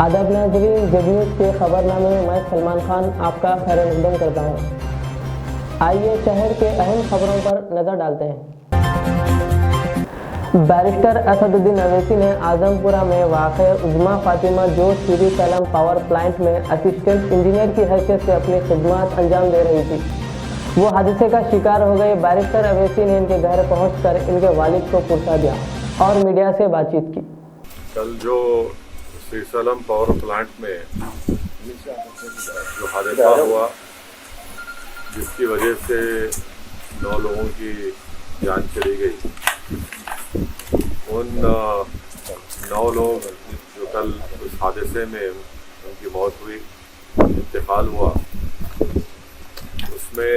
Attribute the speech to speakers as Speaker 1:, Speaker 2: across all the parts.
Speaker 1: आदाब नाज़रीन, जब न्यूज़ के खबरनामे में मैं सलमान खान आपका खैर मकदम करता हूँ। आइए शहर के अहम खबरों पर नज़र डालते हैं। बैरिस्टर असदुद्दीन अवैसी ने आजमपुरा में वाक़ उज़्मा फ़ातिमा जोश श्री सैलम पावर प्लांट में असिस्टेंट इंजीनियर की हैसियत से अपनी खिदमत अंजाम दे रही थी। वो हादसे का शिकार हो गए। बैरिस्टर अवैसी ने इनके घर पहुंचकर इनके वालिद को पुरसा दिया और मीडिया से बातचीत की।
Speaker 2: कल जो श्री सैलम पावर प्लांट में जो हादसा हुआ, जिसकी वजह से 9 लोगों की जान चली गई, उन 9 लोग जो कल उस हादसे में उनकी मौत हुई, इंतकाल हुआ, उसमें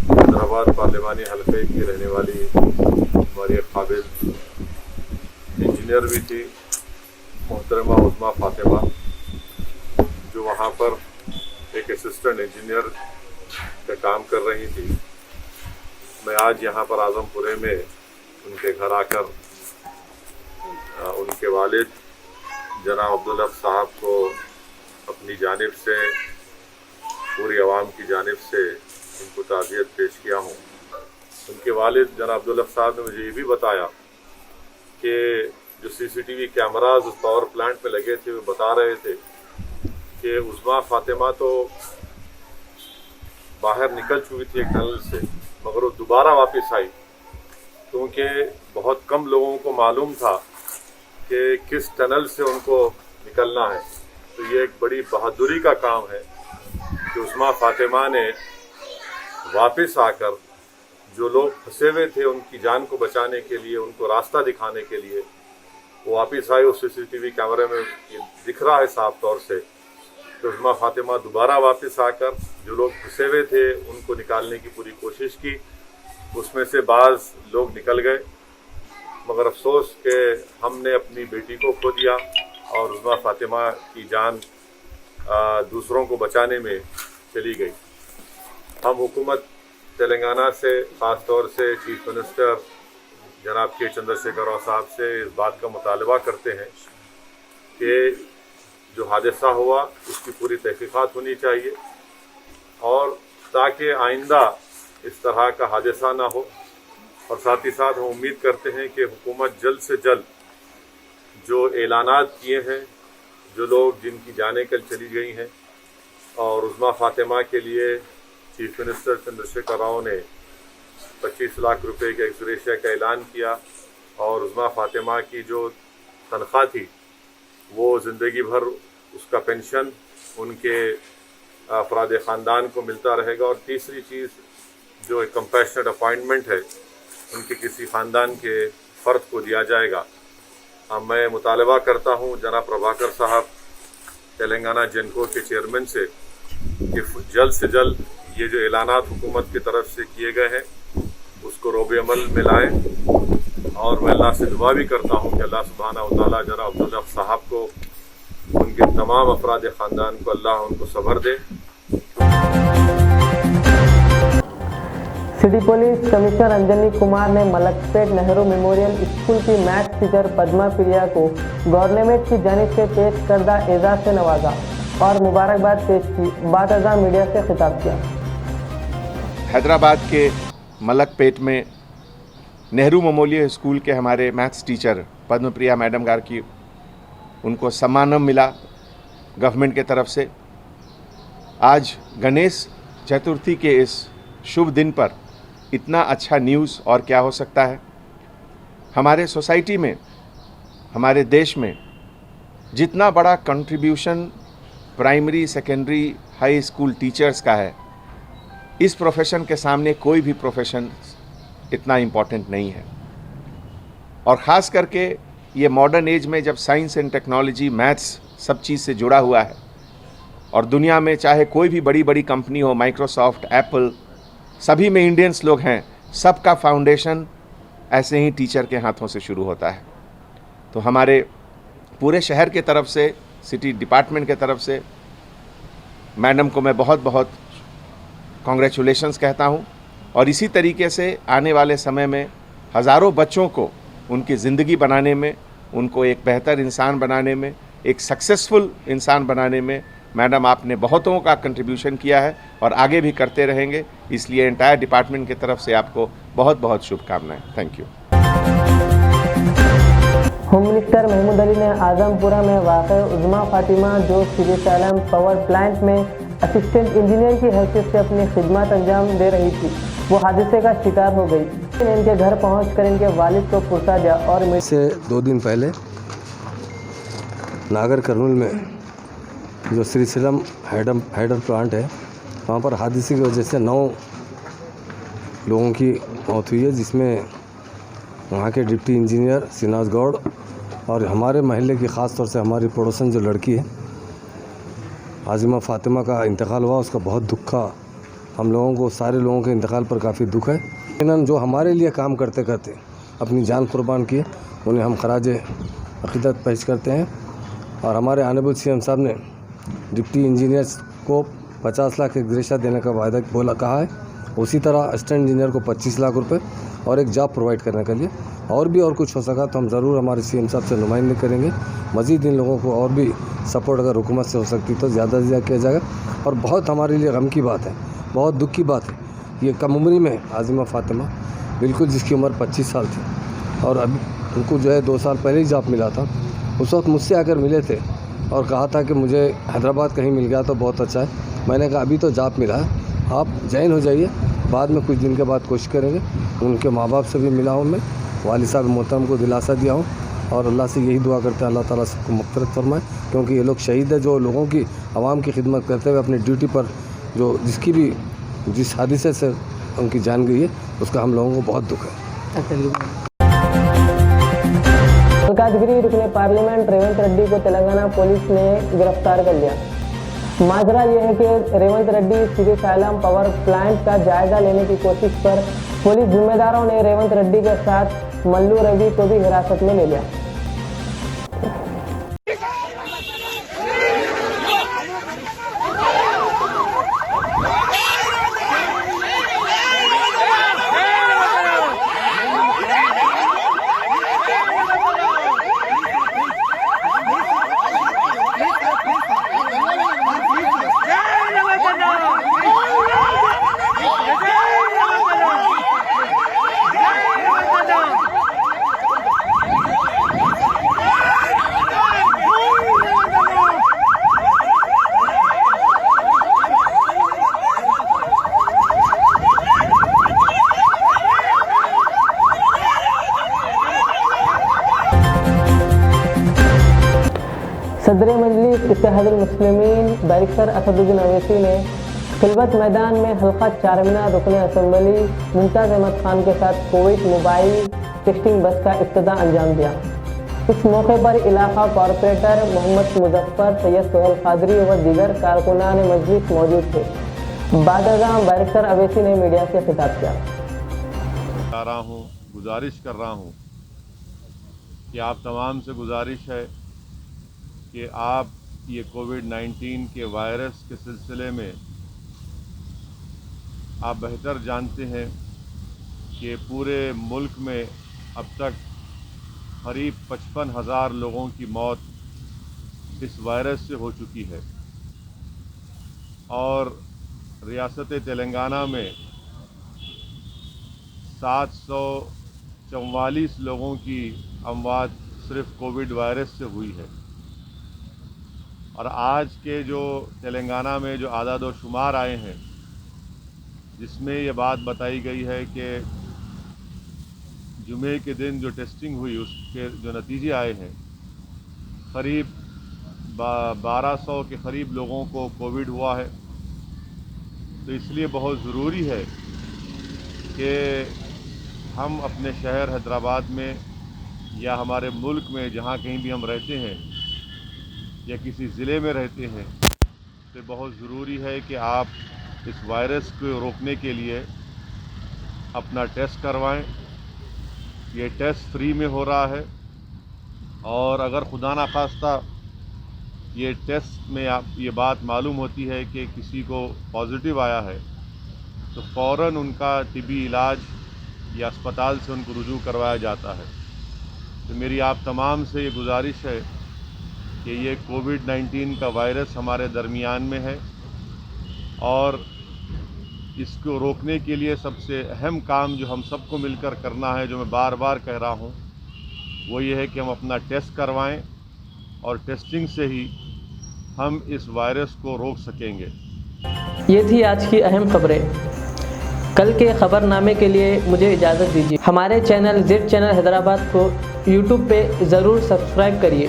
Speaker 2: हैदराबाद पार्लिमानी हल्के की रहने वाली हमारी काबिल इंजीनियर भी थी, मोहतरमा उज़्मा फ़ातिमा, जो वहाँ पर एक असिस्टेंट इंजीनियर का काम कर रही थी। मैं आज यहाँ पर आजमपुरे में उनके घर आकर उनके वालिद जनाब अब्दुल हक साहब को अपनी जानिब से, पूरी आवाम की जानिब से उनको ताज़ियत पेश किया हूँ। उनके वालिद जनाब अब्दुल हक साहब ने मुझे ये भी बताया कि जो सीसीटीवी कैमराज उस पावर प्लांट में लगे थे, वो बता रहे थे कि उज़्मा फ़ातिमा तो बाहर निकल चुकी थी एक टनल से, मगर वो दोबारा वापस आई, क्योंकि बहुत कम लोगों को मालूम था कि किस टनल से उनको निकलना है। तो ये एक बड़ी बहादुरी का काम है कि उज़्मा फ़ातिमा ने वापस आकर जो लोग फंसे हुए थे उनकी जान को बचाने के लिए, उनको रास्ता दिखाने के लिए वो वापस आए। उस सीसीटीवी कैमरे में दिख रहा है साफ तौर से कि उज़्मा फ़ातिमा दोबारा वापस आकर जो लोग फंसे हुए थे उनको निकालने की पूरी कोशिश की। उसमें से बाज़ लोग निकल गए, मगर अफसोस कि हमने अपनी बेटी को खो दिया और उज़्मा फ़ातिमा की जान दूसरों को बचाने में चली गई। हम हुकूमत तेलंगाना से, ख़ास तौर से चीफ मिनिस्टर जनाब के चंद्रशेखर राव साहब से इस बात का मुतालबा करते हैं कि जो हादसा हुआ उसकी पूरी तहकीकात होनी चाहिए, और ताकि आइंदा इस तरह का हादसा ना हो। और साथ ही साथ हम उम्मीद करते हैं कि हुकूमत जल्द से जल्द जो ऐलानात किए हैं, जो लोग जिनकी जानें कल चली गई हैं, और उज़्मा फ़ातिमा के लिए चीफ मिनिस्टर चंद्रशेखर राव ने 25 लाख रुपए के एक्स-ग्रेशिया का ऐलान किया, और उज़्मा फ़ातिमा की जो तनख्वाह थी वो ज़िंदगी भर उसका पेंशन उनके अफराद ख़ानदान को मिलता रहेगा। और तीसरी चीज़ जो एक कंपैशनेट अपॉइंटमेंट है, उनके किसी ख़ानदान के फ़र्द को दिया जाएगा। मैं मुतालबा करता हूँ जनाब प्रभाकर साहब तेलंगाना जेनको के चेयरमैन से कि जल्द से जल्द ये जो ऐलानात हुकूमत की तरफ से किए गए हैं उसको रोबे अमल में लाएँ। और मैं अल्लाह से दुआ भी करता हूँ कि अल्लाह सुब्हानहू व तआला जनाब अब्दुल हक साहब को, उनके तमाम अफराद ख़ानदान को अल्लाह उनको सब्र दे।
Speaker 1: City police commissioner Anjani Kumar ने मलकपेट नेहरू मेमोरियल स्कूल की मैथ्स टीचर पद्मा प्रिया को गवर्नमेंट की जानिब से पेश करदा एजाज़ से नवाजा और मुबारकबाद पेश की। बाद अज़ा मीडिया से खिताब किया।
Speaker 3: हैदराबाद के मलकपेट में नेहरू मेमोरियल स्कूल के हमारे मैथ्स टीचर पद्म प्रिया मैडम गार की उनको सम्मान मिला गवर्नमेंट के तरफ से। आज गणेश चतुर्थी के इस शुभ दिन पर इतना अच्छा न्यूज़ और क्या हो सकता है। हमारे सोसाइटी में, हमारे देश में जितना बड़ा contribution primary, secondary, high school teachers का है, इस प्रोफेशन के सामने कोई भी प्रोफेशन इतना इम्पॉर्टेंट नहीं है। और ख़ास करके ये मॉडर्न एज में जब साइंस एंड टेक्नोलॉजी, मैथ्स सब चीज़ से जुड़ा हुआ है, और दुनिया में चाहे कोई भी बड़ी बड़ी कंपनी हो, माइक्रोसॉफ्ट, एप्पल, सभी में इंडियंस लोग हैं, सबका फाउंडेशन ऐसे ही टीचर के हाथों से शुरू होता है। तो हमारे पूरे शहर के तरफ से, सिटी डिपार्टमेंट के तरफ से मैडम को मैं बहुत बहुत कॉन्ग्रेचुलेशंस कहता हूँ। और इसी तरीके से आने वाले समय में हज़ारों बच्चों को उनकी ज़िंदगी बनाने में, उनको एक बेहतर इंसान बनाने में, एक सक्सेसफुल इंसान बनाने में मैडम आपने बहुतों का कंट्रीब्यूशन किया है और आगे भी करते रहेंगे, इसलिए एंटायर डिपार्टमेंट की तरफ से आपको बहुत बहुत शुभकामनाएं। Thank you.
Speaker 1: Home minister Mahmood Ali ने आजमपुरा में वाक़ उज़्मा फातिमा जो श्री सैलम पावर प्लांट में असिस्टेंट इंजीनियर की हैसियत से अपनी खिदमत अंजाम दे रही थी, वो हादसे का शिकार हो गई। इनके घर पहुंचकर इनके वालिद को पुरसा दिया और
Speaker 4: से 2 दिन पहले नागर कर्नूल में जो श्री सैलम हाइडर प्लांट है, वहाँ पर हादसे की वजह से 9 लोगों की मौत हुई है, जिसमें वहाँ के डिप्टी इंजीनियर सिनाज गौड़ और हमारे महल्ले की ख़ास तौर से हमारी पड़ोसन जो लड़की है आज़िमा फ़ातिमा का इंतकाल हुआ। उसका बहुत दुख का, हम लोगों को, सारे लोगों के इंतकाल पर काफ़ी दुख है। इन्होंने जो हमारे लिए काम करते करते अपनी जान कुर्बान की, उन्हें हम खराज अक़ीदत पेश करते हैं। और हमारे ऑनरेबल सीएम साहब ने डिप्टी इंजीनियर्स को 50 लाख एक ग्रेशा देने का वायदा कहा है। उसी तरह असिस्टेंट इंजीनियर को 25 लाख रुपए और एक जॉब प्रोवाइड करने के लिए, और भी और कुछ हो सका तो हम ज़रूर हमारे सीएम साहब से नुमाइंदगी करेंगे। मज़ीद इन लोगों को और भी सपोर्ट अगर हुकूमत से हो सकती तो ज़्यादा से ज़्यादा किया जाएगा। और बहुत हमारे लिए गम की बात है, बहुत दुख की बात है, ये कम उम्री में आज़िमा फ़ातिमा बिल्कुल जिसकी उम्र 25 साल थी और अभी उनको जो है 2 साल पहले ही जॉब मिला था। उस वक्त मुझसे आकर मिले थे और कहा था कि मुझे हैदराबाद कहीं मिल गया तो बहुत अच्छा है। मैंने कहा अभी तो जॉब मिला है, आप जॉइन हो जाइए, बाद में कुछ दिन के बाद कोशिश करेंगे। उनके माँ बाप से भी मिला हूँ मैं, वालिद साहब मोहतरम को दिलासा दिया हूँ और अल्लाह से यही दुआ करते हैं अल्लाह ताला सबको मग़फ़िरत फरमाए, क्योंकि ये लोग शहीद है जो लोगों की, आवाम की खिदमत करते हुए अपनी ड्यूटी पर जो जिस हादसे से उनकी जान गई है, उसका हम लोगों को बहुत दुख है।
Speaker 1: मलकाजगिरी रुकने पार्लियामेंट रेवंत रेड्डी को तेलंगाना पुलिस ने गिरफ्तार कर लिया। माजरा यह है कि Revanth Reddy Shri slam power plant का जायजा लेने की कोशिश पर पुलिस जिम्मेदारों ने रेवंत रेड्डी के साथ मल्लू रवि को भी हिरासत में ले लिया। सदर मजलिस इत्तेहादुल मुस्लिमीन बैरिस्टर असदुद्दीन अवैसी ने खिलवत मैदान में हल्का चारमीनार रुकन असम्बली मुमताज़ अहमद खान के साथ कोविड मोबाइल टेस्टिंग बस का इफ्तिताह अंजाम दिया। इस मौके पर इलाका कॉरपोरेटर मोहम्मद मुजफ्फर, सैयद सोहेल कादरी व दीगर कारकुनान मजलिस मौजूद थे। बादशाह बैरिस्टर अवैसी ने मीडिया से खिताब किया।
Speaker 2: गुजारिश कर रहा हूँ कि आप तमाम से गुजारिश है कि आप ये कोविड-19 के वायरस के सिलसिले में आप बेहतर जानते हैं कि पूरे मुल्क में अब तक करीब 55,000 लोगों की मौत इस वायरस से हो चुकी है और रियासत तेलंगाना में 744 लोगों की अमवात सिर्फ कोविड वायरस से हुई है। और आज के जो तेलंगाना में जो आदाद व शुमार आए हैं, जिसमें ये बात बताई गई है कि जुमे के दिन जो टेस्टिंग हुई उसके जो नतीजे आए हैं, करीब 1200 के करीब लोगों को कोविड हुआ है। तो इसलिए बहुत ज़रूरी है कि हम अपने शहर हैदराबाद में या हमारे मुल्क में जहाँ कहीं भी हम रहते हैं या किसी ज़िले में रहते हैं, तो बहुत ज़रूरी है कि आप इस वायरस को रोकने के लिए अपना टेस्ट करवाएं। ये टेस्ट फ्री में हो रहा है और अगर खुदा ना खास्ता ये टेस्ट में आप ये बात मालूम होती है कि किसी को पॉजिटिव आया है, तो फ़ौरन उनका तिबी इलाज या अस्पताल से उनको रुजू करवाया जाता है। तो मेरी आप तमाम से ये गुजारिश है कि ये कोविड-19 का वायरस हमारे दरमियान में है और इसको रोकने के लिए सबसे अहम काम जो हम सबको मिलकर करना है, जो मैं बार बार कह रहा हूँ, वो ये है कि हम अपना टेस्ट करवाएं और टेस्टिंग से ही हम इस वायरस को रोक सकेंगे।
Speaker 1: ये थी आज की अहम खबरें। कल के खबरनामे के लिए मुझे इजाज़त दीजिए। हमारे चैनल जेड चैनल हैदराबाद को यूट्यूब पे ज़रूर सब्सक्राइब करिए।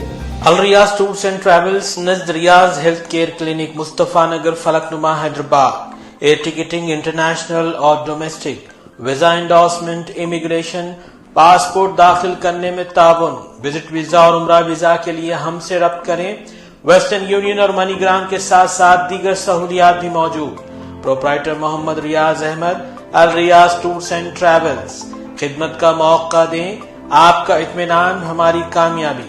Speaker 5: Al Riyaz tours and travels, नज़द Riyaz health care clinic, Mustafa Nagar, Falaknuma, Hyderabad. Air ticketing international और domestic, visa endorsement, immigration, passport दाखिल करने में ताउन, विजिट वीज़ा और उम्रा वीज़ा के लिए हमसे रब्त करें। वेस्टर्न यूनियन और मनीग्राम के साथ साथ दीगर सहूलियात भी मौजूद। Proprietor Mohammad Riyaz Ahmad, Al Riyaz tours and travels. खिदमत का मौका दें, आपका इत्मीनान हमारी कामयाबी।